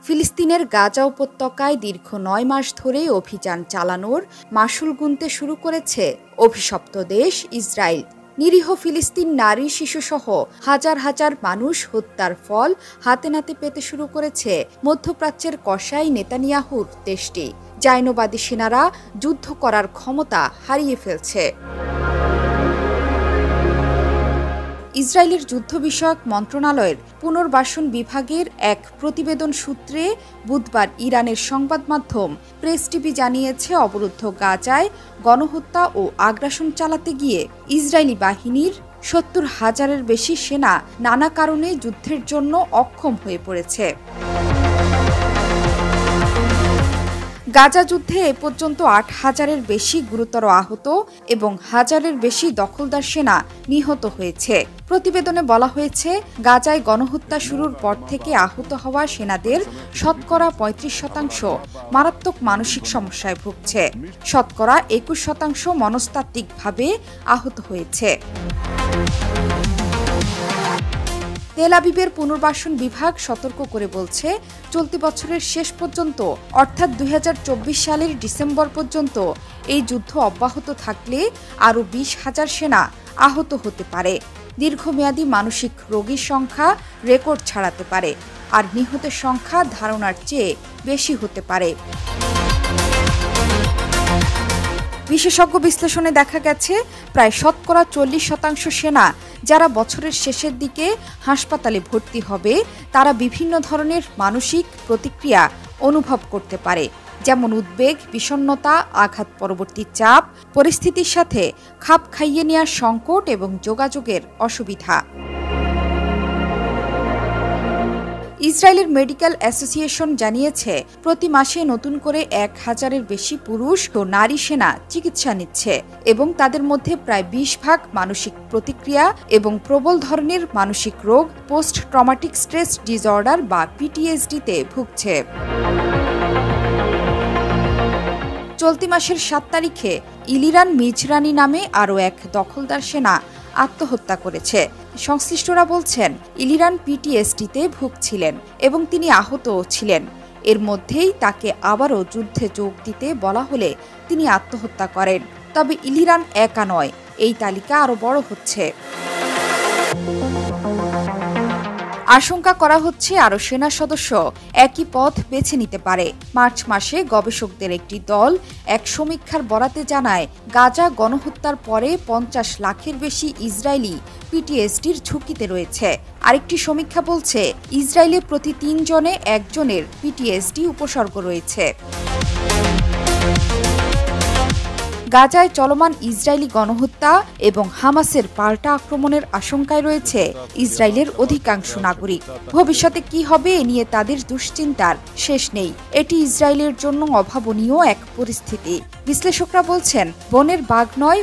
ফিলিস্তিনের গাজা উপত্যকায় দীর্ঘ ৯ মাস ধরে অভিযান চালানোর মাশুল গুনতে শুরু করেছে অভিশপ্ত দেশ ইসরায়েল। নিরীহ ফিলিস্তিন নারী শিশুসহ হাজার হাজার মানুষ হত্যার ফল হাতে নাতে পেতে শুরু করেছে মধ্যপ্রাচ্যের কসাই নেতানিয়াহুর দেশটি। জায়নবাদী সেনারা যুদ্ধ করার ক্ষমতা হারিয়ে ফেলছে। ইসরায়েলের যুদ্ধ বিষয়ক মন্ত্রণালয়ের পুনর্বাসন বিভাগের এক প্রতিবেদন সূত্রে বুধবার ইরানের সংবাদ মাধ্যম প্রেস টিভি জানিয়েছে, অবরুদ্ধ গাজায় গণহত্যা ও আগ্রাসন চালাতে গিয়ে ইসরায়েলি বাহিনীর ৭০,০০০-এর বেশি সেনা নানা কারণে যুদ্ধের জন্য অক্ষম হয়ে পড়েছে। গাজা যুদ্ধে এ পর্যন্ত ৮,০০০-এর বেশি গুরুতর আহত এবং হাজারের বেশি দখলদার সেনা নিহত হয়েছে। প্রতিবেদনে বলা হয়েছে, গাজায় গণহত্যা শুরুর পর থেকে আহত হওয়া সেনাদের শতকরা ৩৫% মারাত্মক মানসিক সমস্যায় ভুগছে। শতকরা ২১% মনস্তাত্ত্বিকভাবে আহত হয়েছে। তেল আবিবের পুনর্বাসন বিভাগ সতর্ক করে বলছে, চলতি বছরের শেষ পর্যন্ত অর্থাৎ ২০২৪ সালের ডিসেম্বর পর্যন্ত এই যুদ্ধ অব্যাহত থাকলে আরও ২০,০০০ সেনা আহত হতে পারে। দীর্ঘমেয়াদী মানসিক রোগীর সংখ্যা রেকর্ড ছাড়াতে পারে, আর নিহতের সংখ্যা ধারণার চেয়ে বেশি হতে পারে। বিশেষজ্ঞ বিশ্লেষণে দেখা গেছে, প্রায় শতকরা ৪০% সেনা যারা বছরের শেষের দিকে হাসপাতালে ভর্তি হবে, তারা বিভিন্ন ধরনের মানসিক প্রতিক্রিয়া অনুভব করতে পারে, যেমন উদ্বেগ, বিষণ্ণতা, আঘাত পরবর্তী চাপ, পরিস্থিতির সাথে খাপ খাইয়ে নেওয়ার সংকট এবং যোগাযোগের অসুবিধা। ইসরায়েলের মেডিকেল অ্যাসোসিয়েশন জানিয়েছে, প্রতি মাসে নতুন করে ১,০০০-এর বেশি পুরুষ ও নারী সেনা চিকিৎসা নিচ্ছে এবং তাদের মধ্যে প্রায় ২০% মানসিক প্রতিক্রিয়া এবং প্রবল ধরনের মানসিক রোগ পোস্ট ট্রমাটিক স্ট্রেস ডিসঅর্ডার বা PTSD-তে ভুগছে। চলতি মাসের ৭ তারিখে ইলিরান মিজরানি নামে আরও এক দখলদার সেনা আত্মহত্যা করেছে। সংশ্লিষ্টরা বলছেন, ইলিরান PTSD-তে ভুগছিলেন এবং তিনি আহতও ছিলেন। এর মধ্যেই তাকে আবারও যুদ্ধে যোগ দিতে বলা হলে তিনি আত্মহত্যা করেন। তবে ইলিরান একা নয়, এই তালিকা আরও বড় হচ্ছে। আশঙ্কা করা হচ্ছে, আরও সেনা সদস্য একই পথ বেছে নিতে পারে। মার্চ মাসে গবেষকদের একটি দল এক সমীক্ষার বরাতে জানায়, গাজা গণহত্যার পরে ৫০ লাখের বেশি ইসরায়েলি PTSD-র ঝুঁকিতে রয়েছে। আরেকটি সমীক্ষা বলছে, ইসরায়েলে প্রতি ৩ জনে ১ জনের PTSD উপসর্গ রয়েছে। গাজায় চলমান ইসরায়েলি গণহত্যা এবং হামাসের পাল্টা আক্রমণের আশঙ্কায় রয়েছে ইসরায়েলের অধিকাংশ নাগরিক। ভবিষ্যতে কি হবে এ নিয়ে তাদের দুশ্চিন্তার শেষ নেই। এটি ইসরায়েলের জন্য অভাবনীয় এক পরিস্থিতি। বিশ্লেষকরা বলছেন, বনের বাঘ নয়,